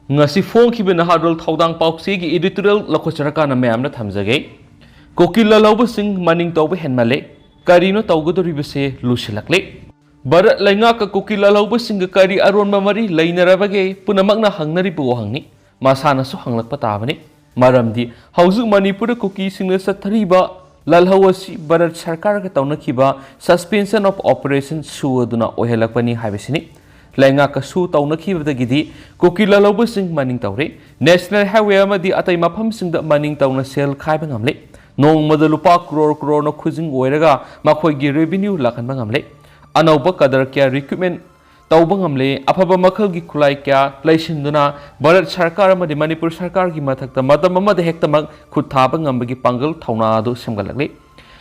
ngasi phone ki bena hadol thodang pauk si gi editorial lakochara na mayam na thamjage Kuki Lalhouba sing maning touba henmalle Karino tougaduribase Lusilakle Barat lainga ka Kuki Lalhouba sing kari aron mamari lainarabage punamakna hangnari bu hangni masana su hanglak patabani maramdi hauzu Manipur Kuki sing sathariba Lalhouba si Barat sarkar ka tawnakiba suspension of operation suaduna ohelakpani habisini lainga ka su tawnakibadagidi Kuki Lalhouba sing maning tawre national highway amadi atai mafam sing da maning tawna sel khaiba ngamle nong madalupa crore no khujing oiraga makhoi gi revenue lakan bangamle anauba kadar kya recruitment tauba ngamle afaba makhal gi khulai kya laisinduna Bharat sarkar amadi Manipur sarkar gi mathakta madam amade hektamak khutthaba ngambagi pangal thauna adu semgalakle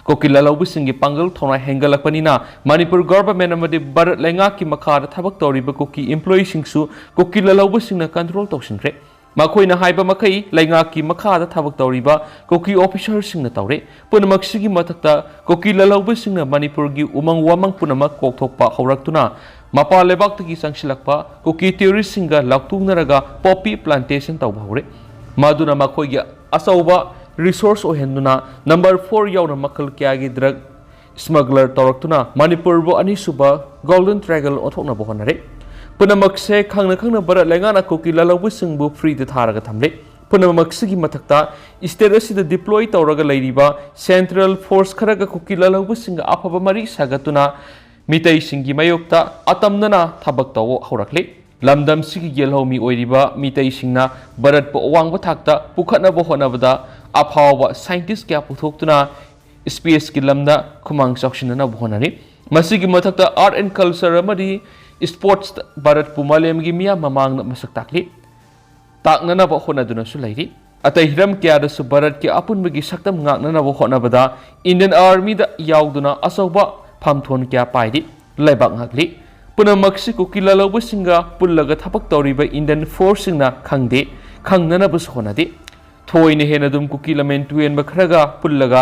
Kuki Lalhouba sing gi pangal thauna hengalakpanina Manipur government amadi Bharat lainga ki makhada thabak tawriba Kuki employee singsu Kuki Lalhouba singna control tawsinre Makoina haiba makai lainga ki makhada thabak tawriba Kuki officer singna tawre punamak sigi mathakta Kuki Lalhouba singna Manipur gi umang wamang punamak kokthokpa hawraktuna mapa lebak tagi sangsilakpa Kuki tourist singa laktungnaраga poppy plantation tawba hore maduna makoi gi asauba resource ohenduna number 4 yauna makal kya gi drug smuggler tawraktuna Manipur bo ani suba golden triangle othokna bohanare punamak se khangna Bharat lainga na Kuki Lalhouba singbu free de tharaga thamle punamak sigi mathakta state asida deploy tawraga leiriba central force kharaga Kuki Lalhouba singa afaba mari sagatuna mitai singi mayokta atamnana thabak tawo haurakle lamdam sigi gelhomi oiriba mitai singna Bharat po wangba thakta pukhatna bo honabada aphawa scientist kya puthoktuna space ki lamda khumang sakshinana bo honani masigi mathakta art and culture amadi sports Bharat pumalem gi miya mamang na masak takli taknana ba honaduna su lairi atai hiram kya da su Bharat ki apun bagi saktam ngaknana ba honabada Indian army da yauduna asauba phamthon kya paidi laibak ngakli punamak si Kuki Lalhouba singa pullaga thapak tawriba Indian force singna khangde khangnana ba honade thoine hena dum Kuki lamen tuen ba khraga pullaga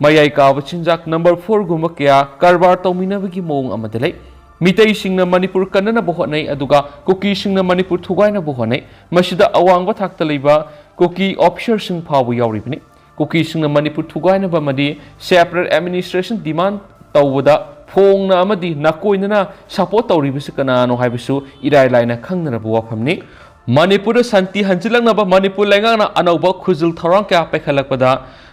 mayai ka ba chinjak number 4 guma kya karbar tawmina bagi mong amadalai mitai singna Manipur kanana bohonai aduga Kuki singna Manipur thugaina bohonai masida awangba thakta leiba Kuki officer sing phawu yauribani Kuki singna Manipur thugaina ba madi separate administration demand tawda phongna amadi nakoinana support tawribasi kanano haibisu irai laina khangnana buwa phamni Manipur santi hanjilangna ba Manipur laingana anauba khujul tharang kya pekhalakpada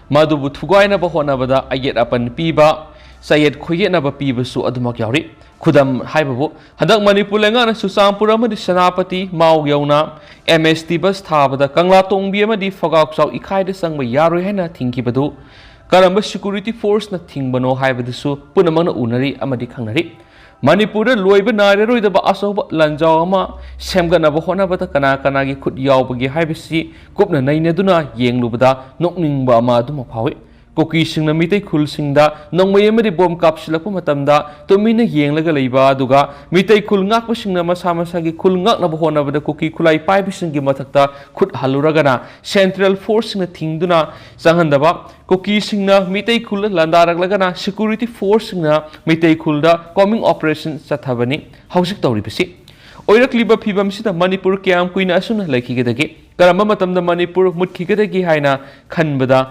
madubu thugaina ba honabada ayet apan piba sayed khoyena ba pibasu adumak yauri khudam haibabu hadak Manipur laingana susampur amadi sanapati mau yauna MST bus thabada kangla tongbi amadi fagauk saw ikhaida sangba yaroi hena thingkibadu karamba security force na thingbano haibadusu punamangna unari amadi khangnari Manipur loiba nareroi da ba asoba lanjaw ama semgana ba honabata kana gi khut yawbagi haibasi kupna nainaduna yenglubada nokningba ama duma phawi Kuki singna mitai khul singda nongmai amadi bom kapsilakpa matamda tumina yenglaga leiba aduga mitai khul ngakpa singna masa gi khul ngakna ba honabada Kuki khulai paibi singi mathakta khut haluragana central force singna thingduna changhandaba Kuki singna mitai khul landaraglagana security force singna mitai khulda coming operation chathabani hausik tawribasi oirakliba phibam sida Manipur kyam kuina asuna laikhigedagi karamba matamda Manipur mutkigedagi haina khanbada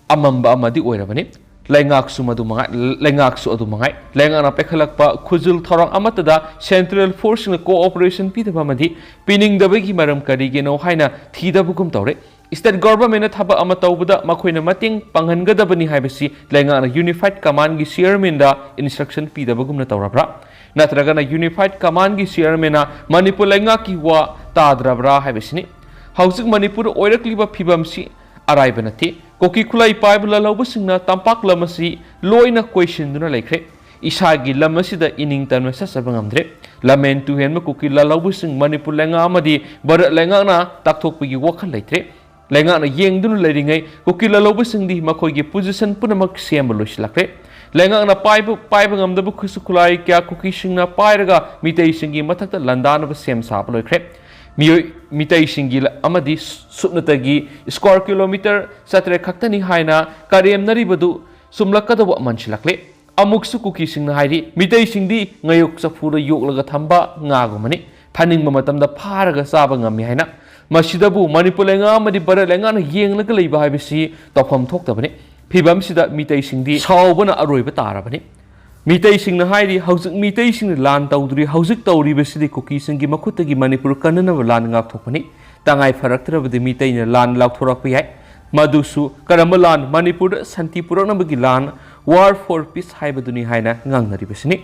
amamba amadi oirabani laingak su madu mangai laingak su adu mangai lainga na pekhalakpa khujul thorang amatada central force na cooperation pidaba madi pining dabagi maram karige no haina thidabugum tawre state government na thaba ama tawbuda makoina mating panghangadabani haibasi lainga na unified command gi chairman da instruction pidabugum na tawrabra natraga na unified command gi chairman na Manipur lainga ki wa tadrabra haibasini hausik Manipur oirakliba phibamsi araibanati Kuki khulai paiba Lalhouba singna tampak lamasi loina question duna laikre isagi lamasi da ining tanma sasaba ngamdre lamen tu henma Kuki Lalhouba sing Manipur lainga amadi Bharat lainga na takthokpagi wakhal laitre lainga na yengduna lairingai Kuki Lalhouba sing di makhoi gi position punamak sema Lusilakle lainga na paiba ngamdaba khusu khulai kya Kuki singna pairaga mitai singi mathakta landana ba sem sap loikre mitai singi amadi supnatagi square kilometer satre khaktani haina karem naribadu sumlakadaba manchilakle amuksu Kuki singna hairi mitai singdi ngayuk safura yoklaga thamba ngagumani phaning matamda pharaga saba ngami haina ꯃꯁꯤꯗꯕꯨ Manipur ꯂꯩꯉꯥꯛ ꯑꯃꯗꯤ ꯚꯥꯔꯠ ꯂꯩꯉꯥꯛꯅ ꯌꯦꯡꯂꯒ ꯂꯩꯕ ꯍꯥꯏꯕꯁꯤ ꯇꯧꯐꯝ ꯊꯣꯛꯇꯕꯅꯤ ꯐꯤꯕꯝꯁꯤꯗ ꯃꯤꯇꯩꯁꯤꯡꯗꯤ ꯁꯥꯎꯕꯅ ꯑꯔꯣꯏꯕ ꯇꯥꯔꯕꯅꯤ ꯃꯤꯇꯩꯁꯤꯡꯅ ꯍꯥꯏꯔꯤ ꯍꯧꯖꯤꯛ ꯃꯤꯇꯩꯁꯤꯡꯅ ꯂꯥꯟ ꯇꯧꯗ꯭ꯔꯤ ꯍꯧꯖꯤꯛ ꯇꯧꯔꯤꯕꯁꯤꯗꯤ ꯀꯨꯀꯤꯁꯤꯡꯒꯤ ꯃꯈꯨꯠꯇꯒꯤ ꯃꯅꯤꯄꯨꯔ ꯀꯟꯅꯅꯕ ꯂꯥꯟ ꯉꯥꯛꯊꯣꯛꯄꯅꯤ ꯇꯉꯥꯏ ꯐꯔꯛꯇ꯭ꯔꯕꯗꯤ ꯃꯤꯇꯩꯅ ꯂꯥꯟ ꯂꯥꯎꯊꯣꯔꯛꯄ ꯌꯥꯏ ꯃꯗꯨꯁꯨ ꯀꯔꯝꯕ ꯂꯥꯟ ꯃꯅꯤꯄꯨꯔꯗ ꯁꯥꯟꯇꯤ ꯄꯨꯔꯛꯅꯕꯒꯤ ꯂꯥꯟ ꯋꯥꯔ ꯐꯣꯔ ꯄꯤꯁ ꯍꯥꯏꯕꯗꯨꯅꯤ ꯍꯥꯏꯅ ꯉꯥꯡꯅꯔꯤꯕꯁꯤꯅꯤ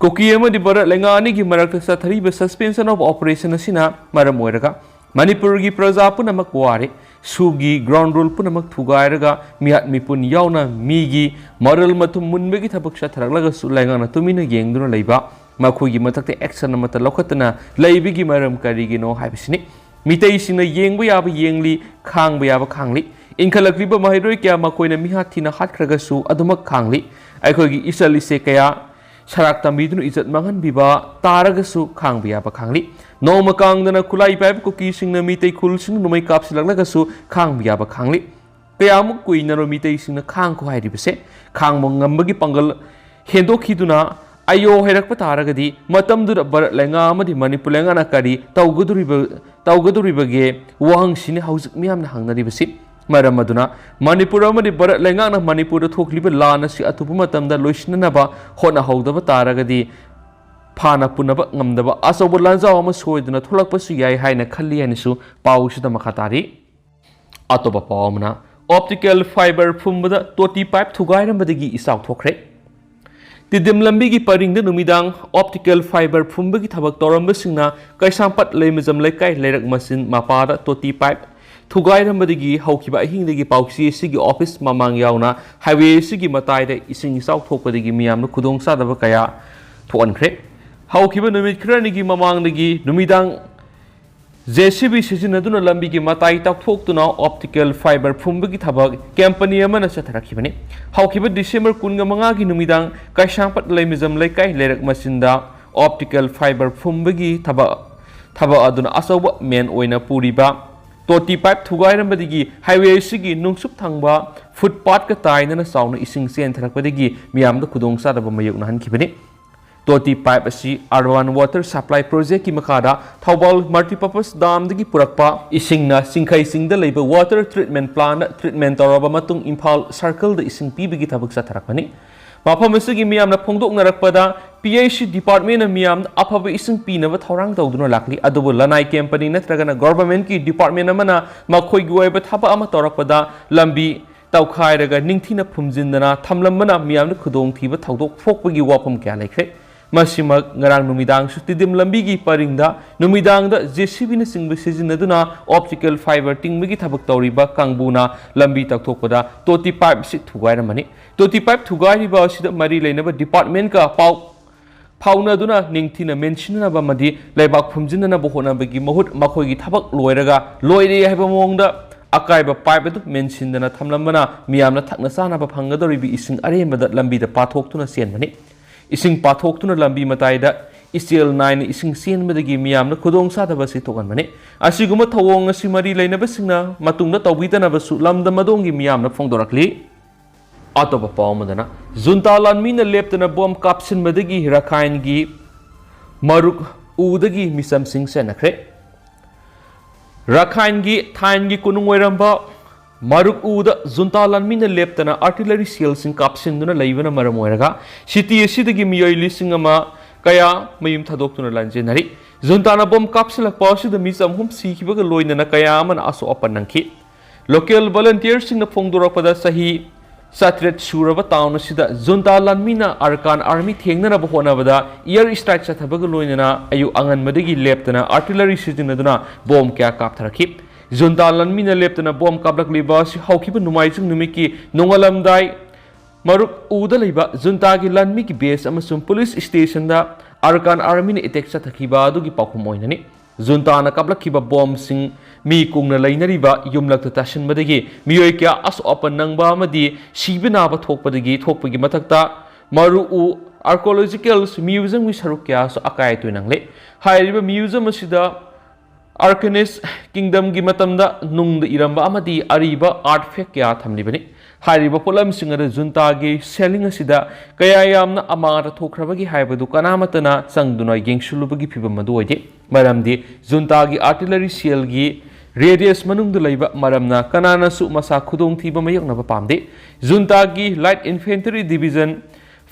ꯀꯨꯀꯤ ꯑꯃꯗꯤ ꯚꯥꯔꯠ ꯂꯩꯉꯥꯛ ꯑꯅꯤꯒꯤ ꯃꯔꯛꯇ ꯆꯠꯊꯔꯤꯕ ꯁꯁꯄꯦꯟꯁꯟ ꯑꯣꯐ ꯑꯣꯄꯔꯦꯁꯟ ꯑꯁꯤꯅ ꯃꯔꯝ ꯑꯣꯏꯔꯒ ꯃꯅꯤꯄꯨꯔꯒꯤ ꯄ꯭ꯔꯖꯥ ꯄꯨꯝꯅꯃꯛ ꯋꯥꯔꯦ ꯁꯨꯒꯤ ꯒ꯭ꯔꯥꯎꯟ ꯔꯨꯜ ꯄꯨꯝꯅꯃꯛ ꯊꯨꯒꯥꯏꯔꯒ ꯃꯤꯍꯥꯠ ꯃꯤꯄꯨꯟ ꯌꯥꯎꯅ ꯃꯤꯒꯤ ꯃꯔꯜ ꯃꯊꯨꯝ ꯃꯨꯟꯕꯒꯤ ꯊꯕꯛ ꯆꯠꯊꯔꯛꯂꯒꯁꯨ ꯂꯩꯉꯥꯛꯅ ꯇꯨꯃꯤꯟꯅ ꯌꯦꯡꯗꯨꯅ ꯂꯩꯕ ꯃꯈꯣꯏꯒꯤ ꯃꯊꯛꯇ ꯑꯦꯛꯁꯟ ꯑꯃꯠꯇ ꯂꯧꯈꯠꯇꯅ ꯂꯩꯕꯒꯤ ꯃꯔꯝ ꯀꯔꯤꯒꯤꯅꯣ ꯍꯥꯏꯕꯁꯤꯅꯤ ꯃꯤꯇꯩꯁꯤꯡꯅ ꯌꯦꯡꯕ ꯌꯥꯕ ꯌꯦꯡꯂꯤ ꯈꯥꯡꯕ ꯌꯥꯕ ꯈꯥꯡꯂꯤ ꯏꯟꯈꯠꯂꯛꯂꯤꯕ ꯃꯍꯩꯔꯣꯏ ꯀꯌꯥ ꯃꯈꯣꯏꯅ ꯃꯤꯍꯥꯠ ꯊꯤꯅ ꯍꯥꯠꯈ꯭ꯔꯒꯁꯨ ꯑꯗꯨꯃꯛ ꯈꯥꯡꯂꯤ ꯑꯩꯈꯣꯏꯒꯤ ꯏꯆꯜ ꯏꯆꯦ ꯀꯌꯥ ꯁꯔꯥꯛ ꯇꯝꯕꯤꯗꯨꯅ ꯏꯖꯠ ꯃꯥꯡꯍꯟꯕꯤꯕ ꯇꯥꯔꯒꯁꯨ ꯈꯥꯡꯕ ꯌꯥꯕ ꯈꯥꯡꯂꯤ ꯅꯣꯡꯃ ꯀꯥꯡꯗꯅ ꯈꯨꯠꯂꯥꯏ ꯄꯥꯏꯕ ꯀꯨꯀꯤꯁꯤꯡꯅ ꯃꯤꯇꯩ ꯈꯨꯜꯁꯤꯡ ꯅꯣꯡꯃꯩ ꯀꯥꯞꯁꯤꯜꯂꯛꯂꯒꯁꯨ ꯈꯥꯡꯕ ꯌꯥꯕ ꯈꯥꯡꯂꯤ ꯀꯌꯥꯃꯨꯛ ꯀꯨꯏꯅꯔꯣ ꯃꯤꯇꯩꯁꯤꯡꯅ ꯈꯥꯡꯈꯣ ꯍꯥꯏꯔꯤꯕꯁꯦ ꯈꯥꯡꯕ ꯉꯝꯕꯒꯤ ꯄꯥꯡꯒꯜ ꯍꯦꯟꯗꯣꯛꯈꯤꯗꯨꯅ ꯑꯌꯣ ꯍꯥꯏꯔꯛꯄ ꯇꯥꯔꯒꯗꯤ ꯃꯇꯝꯗꯨꯗ ꯚꯥꯔꯠ ꯂꯩꯉꯥꯛ ꯑꯃꯗꯤ ꯃꯅꯤꯄꯨꯔ ꯂꯩꯉꯥꯛꯅ ꯀꯔꯤ ꯇꯧꯒꯗꯣꯔꯤꯕꯒꯦ ꯋꯥꯍꯪꯁꯤꯅꯤ ꯍꯧꯖꯤꯛ ꯃꯤꯌꯥꯝꯅ ꯍꯪꯅꯔꯤꯕꯁꯤ ꯃꯔꯝ ꯑꯗꯨꯅ ꯃꯅꯤꯄꯨꯔ ꯑꯃꯗꯤ ꯚꯥꯔꯠ ꯂꯩꯉꯥꯛꯅ ꯃꯅꯤꯄꯨꯔꯗ ꯊꯣꯛꯂꯤꯕ ꯂꯥꯟ ꯑꯁꯤ ꯑꯊꯨꯕ ꯃꯇꯝꯗ ꯂꯣꯏꯁꯤꯟꯅꯅꯕ ꯍꯣꯠꯅꯍꯧꯗꯕ ꯇꯥꯔꯒꯗꯤ ꯐꯥꯅ ꯄꯨꯅꯕ ꯉꯝꯗꯕ ꯑꯆꯧꯕ ꯂꯥꯟꯖꯥꯎ ꯑꯃ ꯁꯣꯏꯗꯅ ꯊꯣꯛꯂꯛꯄꯁꯨ ꯌꯥꯏ ꯍꯥꯏꯅ ꯈꯜꯂꯤ ꯍꯥꯏꯅꯁꯨ ꯄꯥꯎꯁꯤꯗ ꯃꯈꯥ ꯇꯥꯔꯤ ꯑꯇꯣꯞꯄ ꯄꯥꯎ ꯑꯃꯅ ꯑꯣꯞꯇꯤꯀꯦꯜ ꯐꯥꯏꯕꯔ ꯐꯨꯝꯕꯗ ꯇꯣꯇꯤ ꯄꯥꯏꯞ ꯊꯨꯒꯥꯏꯔꯝꯕꯗꯒꯤ ꯏꯆꯥꯎ ꯊꯣꯛꯈ꯭ꯔꯦ ꯇꯤꯗꯤꯝ ꯂꯝꯕꯤꯒꯤ ꯄꯔꯤꯡꯗ ꯅꯨꯃꯤꯗꯥꯡ ꯑꯣꯞꯇꯤꯀꯦꯜ ꯐꯥꯏꯕꯔ ꯐꯨꯝꯕꯒꯤ ꯊꯕꯛ ꯇꯧꯔꯝꯕꯁꯤꯡꯅ ꯀꯩꯁꯥꯝꯄꯥꯠ ꯂꯩꯃꯖꯝ ꯂꯩꯀꯥꯏ ꯂꯩꯔꯛ ꯃꯆꯤꯟ ꯃꯄꯥꯗ ꯇꯣꯇꯤ ꯄꯥꯏꯞ ꯊꯨꯒꯥꯏꯔꯝꯕꯗꯒꯤ ꯍꯧꯈꯤꯕ ꯑꯍꯤꯡꯗꯒꯤ ꯄꯥꯎꯆꯦ ꯑꯁꯤꯒꯤ ꯑꯣꯐꯤꯁ ꯃꯃꯥꯡ ꯌꯥꯎꯅ ꯍꯥꯏꯋꯦ ꯑꯁꯤꯒꯤ ꯃꯇꯥꯏꯗ ꯏꯁꯤꯡ ꯏꯆꯥꯎ ꯊꯣꯛꯄꯗꯒꯤ ꯃꯤꯌꯥꯝꯅ ꯈꯨꯗꯣꯡꯆꯥꯗꯕ ꯀꯌꯥ ꯊꯣꯛꯍꯟꯈ꯭ꯔꯦ ꯍꯧꯈꯤꯕ ꯅꯨꯃꯤꯠ ꯈꯔꯅꯤꯒꯤ ꯃꯃꯥꯡꯗꯒꯤ ꯅꯨꯃꯤꯗꯥꯡ JCB सिजिनदुना लंबीगी मताई ताकथोक्तुना ऑप्टिकल फाइबर फुंबगी थबक कंपनी अमना चथरखिबनि हौखिबा डिसेंबर 15 गी नुमिदांग काइसांपत लेमिजम लेकाई लेरक मसिंदा ऑप्टिकल फाइबर फुंबगी थबा अदुना असौबा मेन ओइना पुरिबा तोटी पाइप थुगाइरमबदिगी हाईवे सिगी नुंगसुप थांबा फुटपाथ का ताइनना साउना इसिंग चेंथरकबदिगी मियामदा खुदोंचादबा मयोकना हनखिबनि तोटी पाइप असी अर्वान वाटर सप्लाई प्रोजेक्ट की मखादा थौबाल मल्टीपर्पस डाम दगी पुरकपा इसिंगना सिंखै सिंगदा लेबा वाटर ट्रीटमेंट प्लांट ट्रीटमेंट तौरबा मतुंग इम्फाल सर्कल द इसिंग पीबगी थबक चथरकपनि मफम असिगी मियामना फोंदोकनरकपदा PHC डिपार्टमेंट मियामना अफब इसिंग पीनबा थौरांग तौदुना लाखली अदुबो लनाई कंपनी नत्रगना गवर्नमेंट की डिपार्टमेंट अमना मखोइगी ओइबा थबा अमा तौरकपदा लंबी तौखाइरगा निंगथिना फुमजिनदना थमलंबना मियामना खुदोंथीबा थौदोक फोकबगी वाफम क्या लेख्रे मसिमक ngarang numidang su tidim lambi gi paringda numidang da JCB na singba sijinaduna optical fiber tingbagi thabak tawriba kangbuna lambi takthokpada toti pipe si thugairamani toti pipe thugairiba sida mari leinaba department ka fauna duna ningthina mention ba madi leibak phumjinna ba hona bagi mahut makhoi gi thabak loiraga loire haiba mongda akaiba pipe du mention dana thamlambana miyamna thakna sana ba phangadoribi ising aremba da lambi da pathoktuna senmani इसिंग पाथोक्तुना लंबी मताइदा इस्टेल 9 इसिंग सेनबदगी मियामना खुदोंसादबा सि तोगनबने असिगुम थवोंग असि मरि लैनबसिंगना मतुंगदा तौबिदनबसु लमदमदोंगी मियामना फोंदोरखली अतोब पावमदना जुंता लानमीना लेप्तना bomb कापसिनबदगी रखाइनगी मरुक उदगी मिसम Singh सेनखरे रखाइनगी थाइनगी कुनुंगोइरंबा मरुक उद जुंता लानमीना लेप्तना artillery सेल्सिंग कापसिनदुना लैबना मरम ओइरगा city असिदगी मियोइ लिसिंग अमा कया मयुम थादोक्तुना लांजेनरी जुंताना bomb कापसिलकपा असिदा मिसम हुम सिखिबगा लोइनना कया अमना असो अपनंखि लोकल वॉलंटियर्सिंगना फोंदोरकपदा सही सत्रेट सुरबा टाउन असिदा जुंता लानमीना अरकान आर्मी थेंगनबा होनबदा एयर स्ट्राइक चथबगा लोइनना अयु अंगनबदगी लेप्तना आर्टिलरी सिजिनदुना बॉम्ब क्या कापथरखि जुंता लानमीना लेप्तना बॉम्ब कापलकलिबा हौखिबा नुमाइजिंग नुमिकी नोंगलमदाई मरुक उदा लैबा जुंतागी लानमीकी बेस अमसुम पुलिस स्टेशन दा अरकान आर्मी ने अटैक चथखिबा अदुगी पाखुम ओइननी जुंताना कापलखिबा बॉम्ब सिंग मी कुंगना लैनरिबा युमलक्ता तासनबदगी मियोय क्या असो अपन नंगबा अमदी सिबनाबा थोकपगी मथक्ता मरु उ आर्कोलॉजिकल म्यूजियम की सरुक क्या सो अकाय तुइनंगले हाइरिबा म्यूजियम असिदा आर्कनेस किंगडम की मतमदा नुंगद इरंबा अमदी अरिबा आर्टिफैक्ट क्या थमलिबनी हाइरिबा पोलमसिंग अद जुंतागी सेलिंग असिदा कया यामना अमार थोखरबगी हाइबदु कनामतना संगदुना येंगसुलुबगी फिबम मदु ओइदे मरमदी जुंतागी आर्टिलरी सेलगी रेडियस मनुंग लैबा मरमना कनानासु मसा खुदोंग थीबा मायोक्नबा पामदे जुंतागी लाइट इन्फेंट्री डिवीजन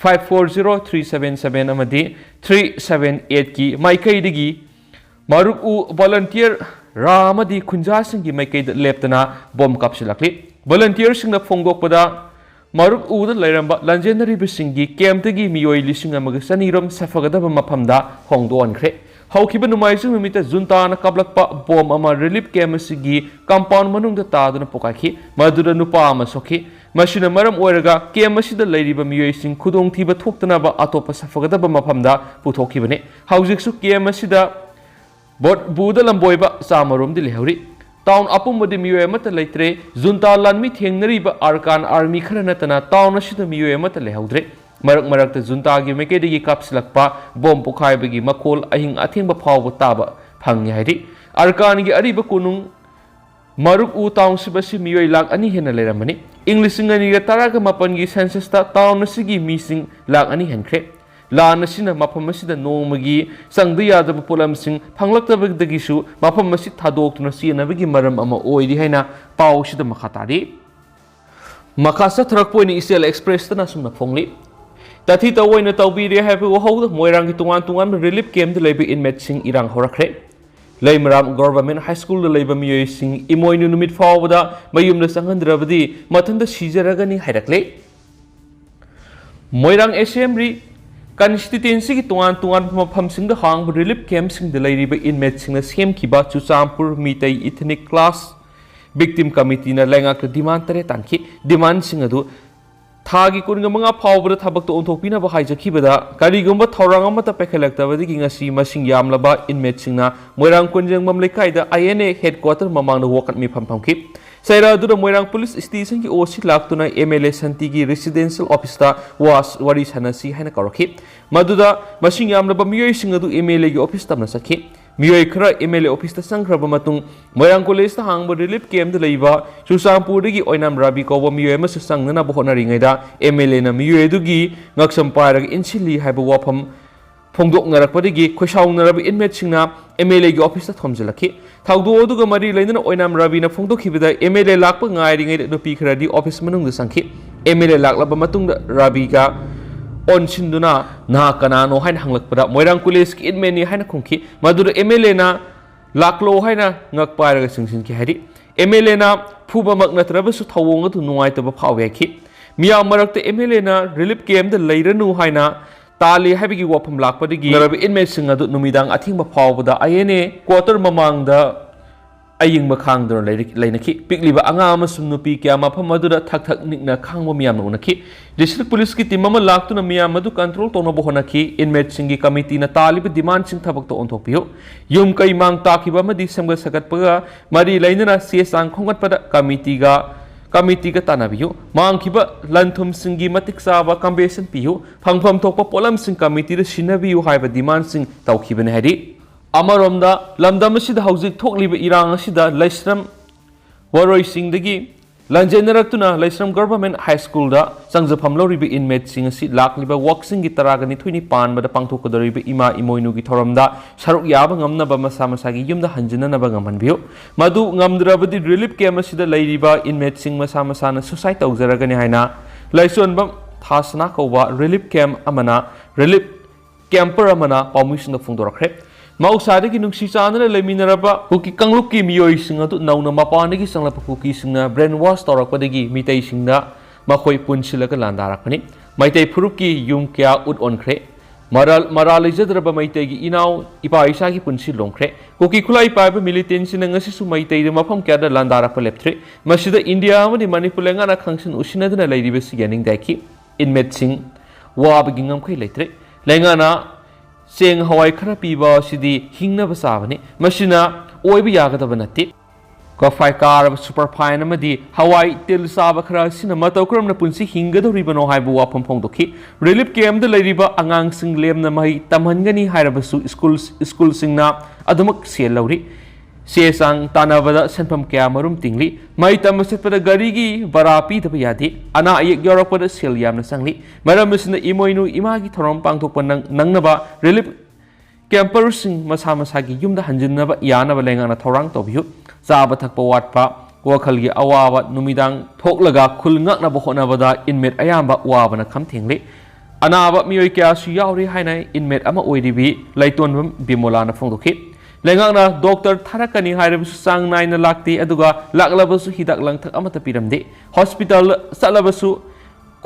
540377 अमदी 378 की माइकईदगी मरुकु वॉलंटियर रामदी खुंजासिंगी माइकईद लेप्तना बॉम्ब कापसिलक्ले वॉलंटियर सिंगना फोंगोकपदा मरुक उद लैरंबा लंजेनरीबसिंगी कैम्पदगी मियोई लिसिंग अमग सनीरम सफगदब मफमदा होंगदोनख्रे हौखिबा नुमाइजिंग नुमित जुंताना काबलकपा बॉम्ब अमा रिलीफ कैम्प सिगी कंपाउंड मनुंगदा तादना पोकाखि मदुदा नुपा अमा सोखि मसिना मरम ओइरगा कैम्प असिदा लैरिबा मियोइसिंग खुदोंग थीबा थोक्तनाबा अतोपा सफगदब मफमदा पुथोखिबने हौजिकसु कैम्प असिदा बोट बुदा लंबोइबा चामरोमदि लेहौरि टाउन अपुमदि मियोय मत लेत्रे जुंता लानमी थेंगनरीबा आरकान आर्मी खरा नतना टाउन असिदा मियोय मत लेहौद्रे मरक मरक जुंतागी मेकेदगी कापसिलक्पा बॉम्ब पोखाइबगी मखोल अहिंग अथेंबा फावबा ताबा फंगि हाइदि आरकानगी अरिबा कुनुंग मरुक उ टाउनशिप मियोय लाख अनि हेन लेरमनी इंग लिसिंग अनिगा तरागा मापनगी सेंससता टाउन असिगी मीसिंग लाख अनि हेनख्रे लान असिना मफम असिदा नोमगी संगद यादब पोलमसिंग फंगलक्तबदगिसु मफम असि थादोक्तुना सिनबगी मरम अमा ओइदि हैना पाउसिदा मखातारि मखासा थरकपोइनि इसेल एक्सप्रेस तना सुमना फोंगली तथि तवोइना तौबीरे हाइबे वहौद मोइरांगी तुंगान तुंगान रिलीफ कैम्प द लेबे इनमेट सिंग इरांग होरखरे लैमराम गवर्नमेंट हाई स्कूल द लेबे मियोय सिंग इमोइनु नुमित फावबदा मयुमदा संगंद्रबदी मथंदा सिजरगनी हाइरकले मोइरांग एसेंबली कंस्टिट्यूएंसी की तुआन तुआन मफमसिंग हांग रिलीफ कैम्पसिंग लैरिबा इनमेटसिंग सेमखिबा चुचामपुर Meitei ethnic class victim committee ना लैंगाक डिमांड तरे तांखि डिमांड सिंग अदु थागी कुनगा मंगा फावबदा थबक ओंथोकपिना हाइजखिबदा करिगुंबा थौरांग अमता पेखलक्तबदगी ngasi masing yamlaba inmatesinga moirang kunjeng mamleikaida INA headquarter mamangda wokat mi phamki saira du moirang police station ki osi laktuna MLA santi ki residential office ta was wari sanasi haina karokhi maduda masing yamlaba miyoi singadu MLA ki office tamna sakhi मियोय खरा MLA office ता संख्रब मतुंग Moirang college ता Hong relief camp the लैबा सुसामपुरदगी ओइनाम राबी कौबा मियोय मस संगना बहोनरिङैदा MLA ना मियोय दुगी ngakसम पारग इनसिली हाइबा वाफम फोंदोकनरकपदगी खुसाउनरब inmate सिंगना MLA की office ता थमजलखि थाउदो दुगा मरि लैनना ओइनाम राबी ना फोंदोखिबदा MLA लाकप ngaइरिङै नुपि खरादि ऑफिस मनुंग द संखि MLA लाकलब मतुंग राबी का ओनसिंदुना ना कनानो हाइन हंगलकपदा मोइरांग कॉलेज की इनमेनी हाइन खुंखि मदुर MLA ना लाकलो हाइन ngak पारग सिंसिन की हारि MLA ना फुबा मक नत्रबसु थवोंग तु नुवाइतबा फावेखि मिया मरकते MLA ना रिलीफ कैम्प द लैरनु हाइना ताली हाइबगी वाफम लाकपदगी नरब इनमेट सिंग अदु नुमिदांग अथिंगबा फावबदा INA क्वार्टर ममांगदा अयिंग खांगदर लेनखि पिकलिबा अंगा अमसुम नुपि क्या मफम अदुदा थक थक निकना खांगबो मियाम उनखि डिस्ट्रिक्ट पुलिस की टीम अमा लाक्तुना मियाम अदु कंट्रोल तोनबो होनखि इनमेट सिंगी कमिटी ना तालिब डिमांड सिंग थबक तो ओंथोकपियो युम कै मांग ताखिबा मदि समग सकतपगा मरि लैनना से सांग खोंगतपदा कमिटी का तानाबियो मांगखिबा लंथुम सिंगी मतिक साबा कंबेसन पियो फंगफम थोकपा पोलम सिंग कमिटी द सिनबियो हाइबा डिमांड सिंग तौखिबने हाइदि अमरोमदा लमदम असिदा हौजिक थोकलिबा इरांग असिदा लैश्रम वरोय सिंगदगी लंजेनरक्तुना लैश्रम गवर्नमेंट हाई स्कूल दा संगजफम लौरिबा इनमेट सिंग असि लाक्लिबा वॉक्सिंग की तरागनि थुइनि पानबदा पांथोकदरिबा इमा इमोइनु की थोरमदा सरुक याबा ngamnaba masa masagi yumda hanjinanaba ngamanbiyo madu ngamdrabadi relief camp asida laiриba inmate sing masa masana suicide tawjaragani haina laisonbam thasna kowa relief camp amana relief camper amana permission phungdorakre मौसादगी नुंसी चानना लेमिनरबा कुकी कंगलुकी मियोय सिंग अदु नौना मपानगी संगलप कुकी सिंगना ब्रेन वॉश तौरकपदगी मितै सिंगना मखोय पुनसिलक लांदारकनी मैतै फुरुकी युम क्या उद ओनख्रे मरालैजद्रबा मैतैगी इनाव इपा इसागी पुनसि लोंख्रे कुकी खुलाई पाइब मिलिटेंसी नंगसिसु मैतै मफम क्यादा लांदारक लेप्थ्रे मसिदा इंडिया अमनि मणिपुर लेंगाना खंगसिन उसिनदना लैरिबसि यानिंग दाइखि इनमेट सिंग वाबगी ngमखै लेथ्रे लेंगाना सेंग हवाई खरा पीबा सिदी हिंगनब साबने मसिना ओइब यागदब नत्ते कफाई कार सुपर फाइन अमदी हवाई तेल साब खरा सिना मतौक्रमना पुंसी हिंगदोरिबनो हाइबो वाफम फोंदोखि रिलीफ कैम्प द लैरिबा अंगांग सिंग लेमना महि तमहनगनी हाइरबसु स्कूल सिंगना अदमक सेल लौरि सेसांग तानाबदा सेनफम क्या मरुम तिंगली मई तमसेपदा गरीगी बरा पीदब यादे अना अयक यौरकपदा सेल यामना संगली मरमसिना इमोइनु इमागी थोरम पांगथोकपा नंगनबा रिलीफ कैम्पर्स मसा मसागी युमदा हंजिनबा यानबा लेंगाना थौरांग तोबियु चाब थकप वाटपा वखलगी अवाब नुमिदांग थोकलगा खुल ngaknaba honabada inmate ayamba wabana kham thengli anaba miyoi kya su yauri haina inmate ama oiribi laitonbam bimolana phongdokhi lengakna doctor tharakani hairabisu sang naina lakti aduga laklabasu hidak langthak amata piramde hospital salabasu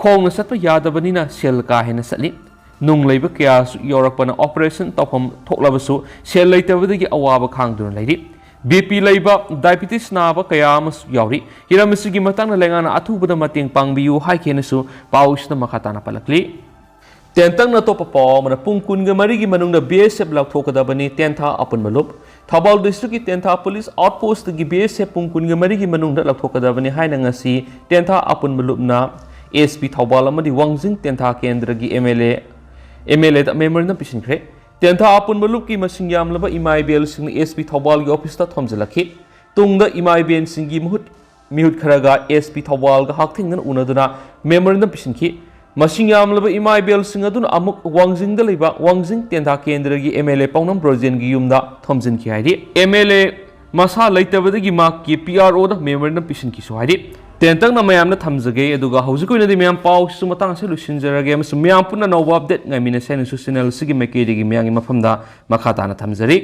khongna satpa yadabanina sel ka hena sali nung leiba kya su yorakpana operation topam thoklabasu sel leitabadagi awaba khangdun leiri BP leiba diabetes naba kaya mas yauri hiramisugi matangna lengana athubada mating pangbiu haikenesu pausna makhatana palakli tentangna topa paw mana pungkunga marigi manungna BSF laktokadabani tentha apun malup Thabal district tentha police outpost gi BSF pungkunga marigi manungna laktokadabani haina ngasi tentha apun malupna SP Thabal amadi wangjing tentha kendra gi MLA da memorandum pishinkre tentha apun malup ki masing yamlaba imaibel sing SP Thabal gi office ta thomjalakhi tungda imaibel sing gi mihut kharaga SP Thabal ga hakthingnan unaduna memorandum pishinkhi masing yamlaba imaibel sing aduna amuk wangjing da leiba wangjing tentha kendra gi MLA pawnam projen gi yumda thomjin ki haidi MLA masa leitabada gi mak ki PRO da memorandum pishinkhi so haidi tentang na mayamna thamjage aduga hausikoi na miyam paw su matang se lusinjarage miyam punna no update ngai mina sen su channel sigi mekedi gi miyang mafamda makhata na thamjari